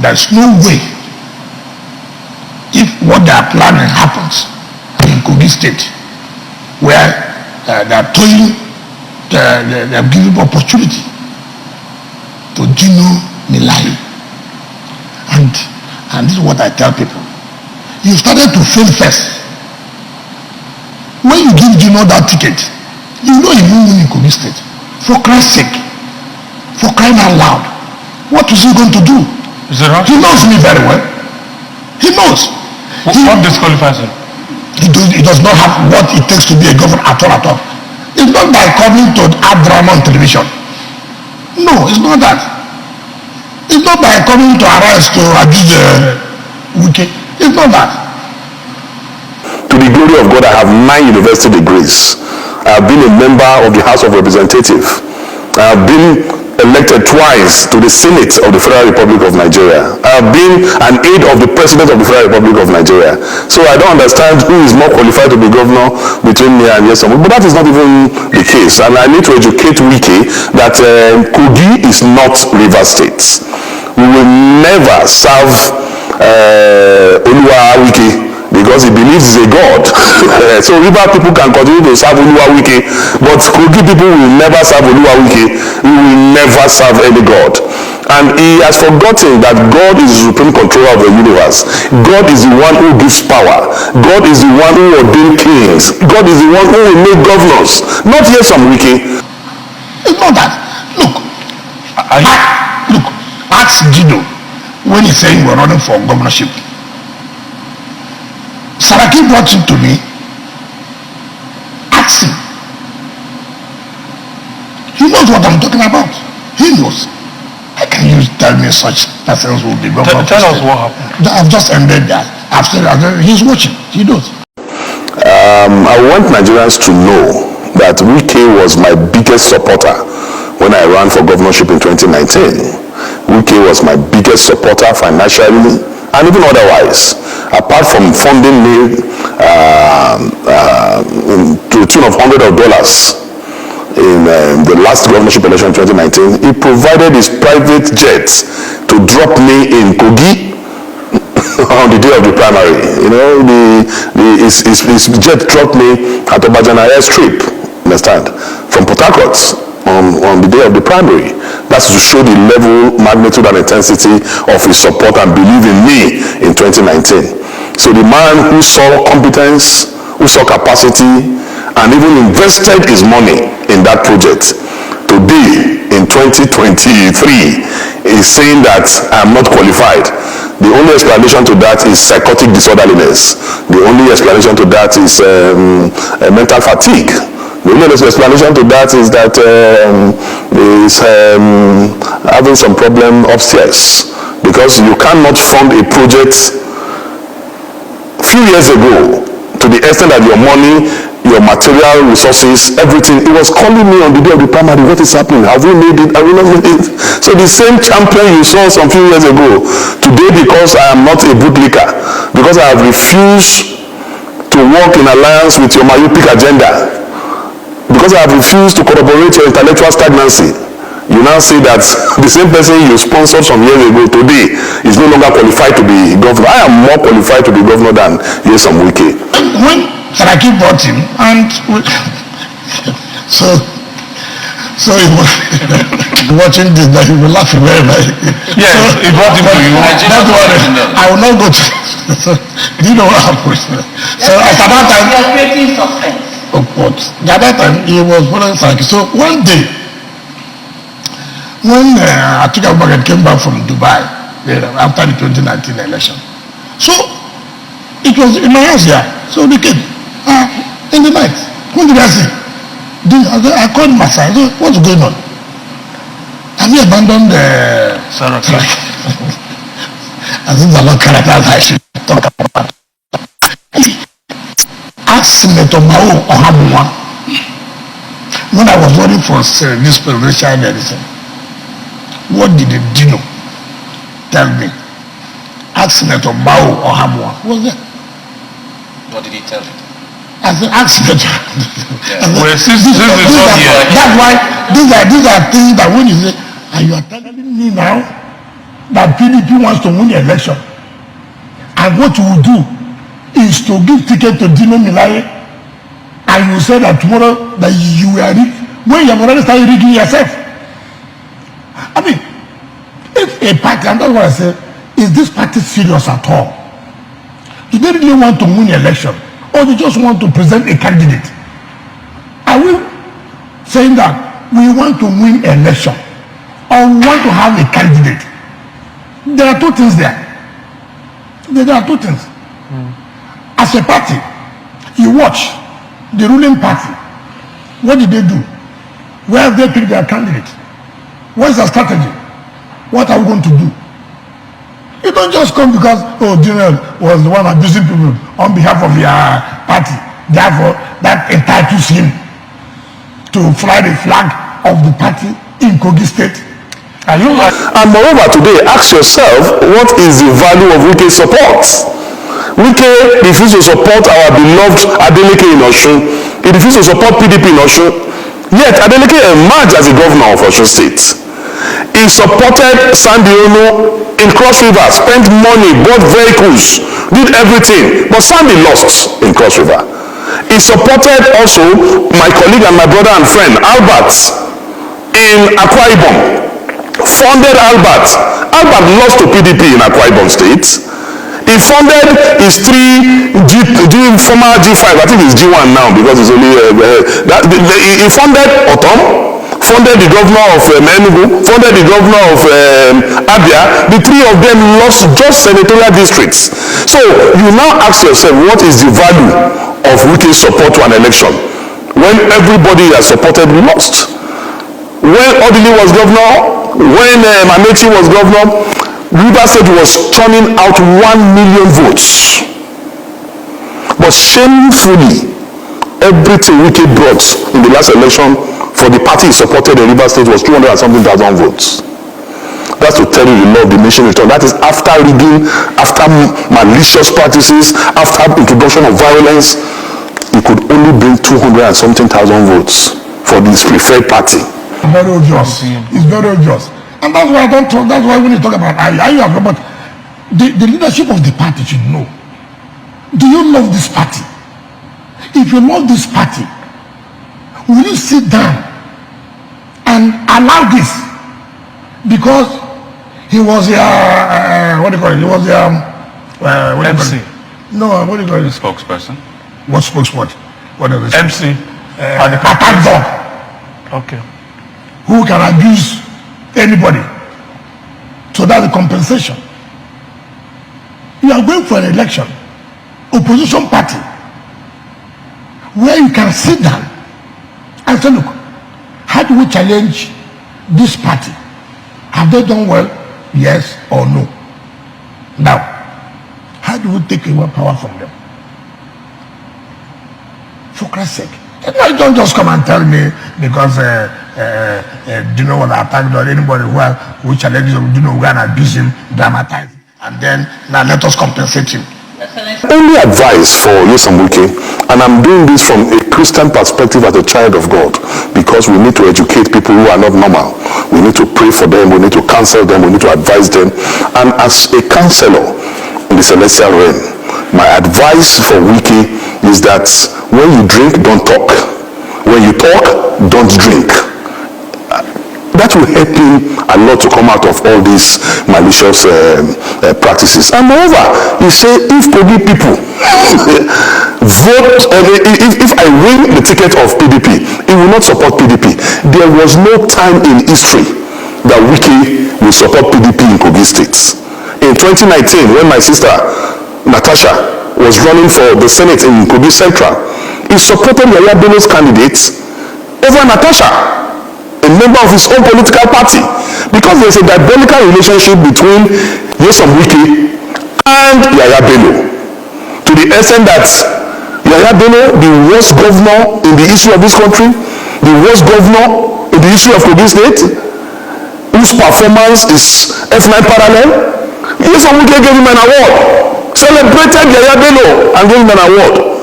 there's no way, if what they are planning happens in Kogi State, where they are toying, they are giving opportunity to Dino Milai. And this is what I tell people. You started to fail first. When you give Dino that ticket, you know he won't win in Kogi State. For Christ's sake, for crying out loud, what is he going to do? Is it right? He knows me very well. He knows. What disqualifies him? He does not have what it takes to be a governor at all. It's not by coming to add drama on television. No, it's not that. It's not by coming to arise to abuse Wike. It's not that. To the glory of God, I have 9 university degrees. I have been a member of the House of Representatives. I have been elected twice to the Senate of the Federal Republic of Nigeria. I have been an aide of the President of the Federal Republic of Nigeria. So I don't understand who is more qualified to be governor between me and Yesom. But that is not even the case. And I need to educate Wike that Kogi is not River State. We will never serve Oluwa Wike, because he believes he's a god. So River people can continue to serve Oluwa Wike, but Kogi people will never serve Oluwa Wike. We will never serve any god. And he has forgotten that God is the supreme controller of the universe. God is the one who gives power. God is the one who ordains kings. God is the one who will make governors. Not Yesom Wike. It's not that. Look, ask Dino when he's saying we're running for governorship. Saraki brought him to me. Ask him. He knows what I'm talking about. He knows. How can you tell me such persons will be governor? Tell us what happened. I've just ended that. I've said that. He's watching. He knows. I want Nigerians to know that Wike was my biggest supporter when I ran for governorship in 2019. Wike was my biggest supporter financially and even otherwise. Apart from funding me to the tune of $100 in the last governorship election in 2019, he provided his private jet to drop me in Kogi on the day of the primary. You know, his jet dropped me at Obajana airstrip, understand, from Port Harcourt on the day of the primary. That's to show the level, magnitude and intensity of his support and belief in me in 2019. So the man who saw competence, who saw capacity, and even invested his money in that project, today in 2023 is saying that I am not qualified. The only explanation to that is psychotic disorderliness. The only explanation to that is mental fatigue. The only explanation to that is that is having some problem upstairs, because you cannot fund a project few years ago to the extent that your money, your material resources, everything, it was calling me on the day of the primary, what is happening? Have we made it? Have we not made it? So the same champion you saw some few years ago, today, because I am not a bootlicker, because I have refused to work in alliance with your myopic agenda, because I have refused to corroborate your intellectual stagnancy, you now say that the same person you sponsored some years ago today is no longer qualified to be governor. I am more qualified to be governor than Yesom Wike. When Saraki brought him, and so he was watching this, that he will laugh very much. Yeah, so, he brought him to you. That's what I will not go to. So, do you know what happened? So at that time, you are creating suspense. At that time, he was following Saraki. So one day, when Atiku Abubakar came back from Dubai after the 2019 election, so it was in my house here. So they came in the night. When did I say? I called my son. I said, what's going on? Have you abandoned the Saraki? I think the Lord characters I should talk about. Ask Senator Mao Ohamwa when I was running for this presidential election. What did the Dino tell me? Ask Senator Mao Ohamwa. What was that? What did he tell you? I said, ask Senator. Well, since this is not here. That's why these are things that when you say, and you are telling me now, that PDP wants to win the election, and what you will do is to give ticket to Dino, and you say that tomorrow that you will rigged when you have already started rigging yourself. I mean, if a party, and that's what I say, is this party serious at all? Do they really want to win the election, or they just want to present a candidate? Are we saying that we want to win election, or we want to have a candidate? There are two things there. There are two things. As a party, you watch the ruling party. What did they do? Where have they picked their candidate? What is their strategy? What are we going to do? You don't just come because, oh, Dino was the one abusing people on behalf of your party. Therefore, that entitles him to fly the flag of the party in Kogi State. And moreover, today, ask yourself, what is the value of Wike's support? Wike refused to support our beloved Adeleke in Osun. He refused to support PDP in Osun. Yet, Adeleke emerged as the governor of Osun State. He supported Sandy-Ono in Cross River, spent money, bought vehicles, did everything. But Sandy lost in Cross River. He supported also my colleague and my brother and friend, Albert, in Akwa Ibom. Funded Albert. Albert lost to PDP in Akwa Ibom State. He funded his former G5, I think it's G1 now because it's only he funded Otom, funded the governor of Enugu, funded the governor of Abia. The three of them lost just senatorial districts. So you now ask yourself, what is the value of Wike's support to an election when everybody has supported lost? When Odili was governor, when Mamechi was governor, River State was churning out 1 million votes. But shamefully, everything Wike brought in the last election for the party he supported in River State was 200 and something thousand votes. That's to tell you the law of diminishing return. That is after rigging, after malicious practices, after introduction of violence, he could only bring 200 and something thousand votes for this preferred party. Very obvious. It's very obvious. And that's why I don't talk, that's why when you talk about but the leadership of the party should know. Do you love this party? If you love this party, will you sit down and allow this? Because he was what do you call it? He was MC. No, what do you call it? Spokesperson. What spokesperson? What is it? MC. Attack dog. Okay. Who can abuse anybody. So that's the compensation. You are going for an election, opposition party, where you can sit down and say, look, how do we challenge this party? Have they done well? Yes or no? Now, how do we take away power from them? For Christ's sake. You don't just come and tell me because Dino was attacked or anybody who challenges Dino will go and abuse him, dramatize, and then now let us compensate him. Only advice for Nyesom Wike, and I'm doing this from a Christian perspective as a child of God, because we need to educate people who are not normal. We need to pray for them, we need to counsel them, we need to advise them. And as a counselor in the celestial realm, my advice for Wike is that when you drink, don't talk. When you talk, don't drink. That will help him a lot to come out of all these malicious practices. And moreover, he said, if Kogi people vote, if I win the ticket of PDP, he will not support PDP. There was no time in history that Wike will support PDP in Kogi State. In 2019, when my sister Natasha was running for the Senate in Kogi Central, he supported Yaya Bello's candidate over Natasha, a member of his own political party, because there's a diabolical relationship between Nyesom Wike and Yaya Bello, to the extent that Yaya Bello, the worst governor in the history of this country, the worst governor in the history of Kogi State, whose performance is F9 parallel, Nyesom Wike gave him an award, celebrated Yaya Bello and gave him an award.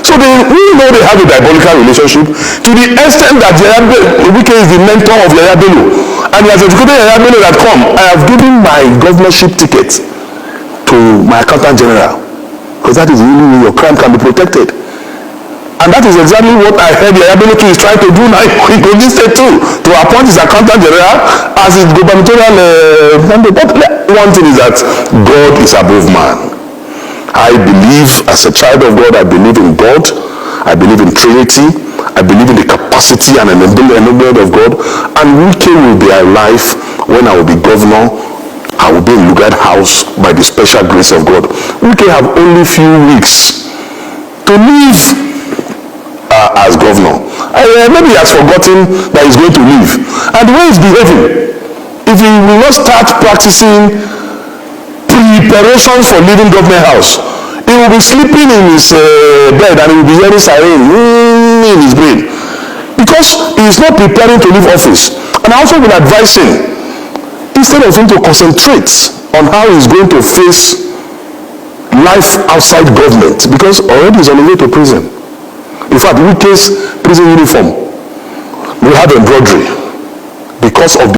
So we know they have a diabolical relationship to the extent that Wike is the mentor of Yaya Bello. And he has educated Yaya Bello that I have given my governorship ticket to my accountant general. Because that is the only way your crime can be protected. And that is exactly what I heard Yaya Bello is trying to do now in Kogi State too, to appoint his accountant general as his gubernatorial mandate. But one thing is that God is above man. I believe, as a child of God, I believe in God. I believe in Trinity. I believe in the capacity and enablement of God. And Wike will be alive when I will be governor. I will be in Lugard House by the special grace of God. Wike have only few weeks to live as governor. Maybe he has forgotten that he's going to leave. And the way he's behaving, if he will not start practicing preparation for leaving government house, he will be sleeping in his bed and he will be hearing siren in his brain because he is not preparing to leave office. And I also will advise him, instead of him to concentrate on how he's going to face life outside government, because already he's on the way to prison. In fact, Wike's prison uniform will have embroidery because of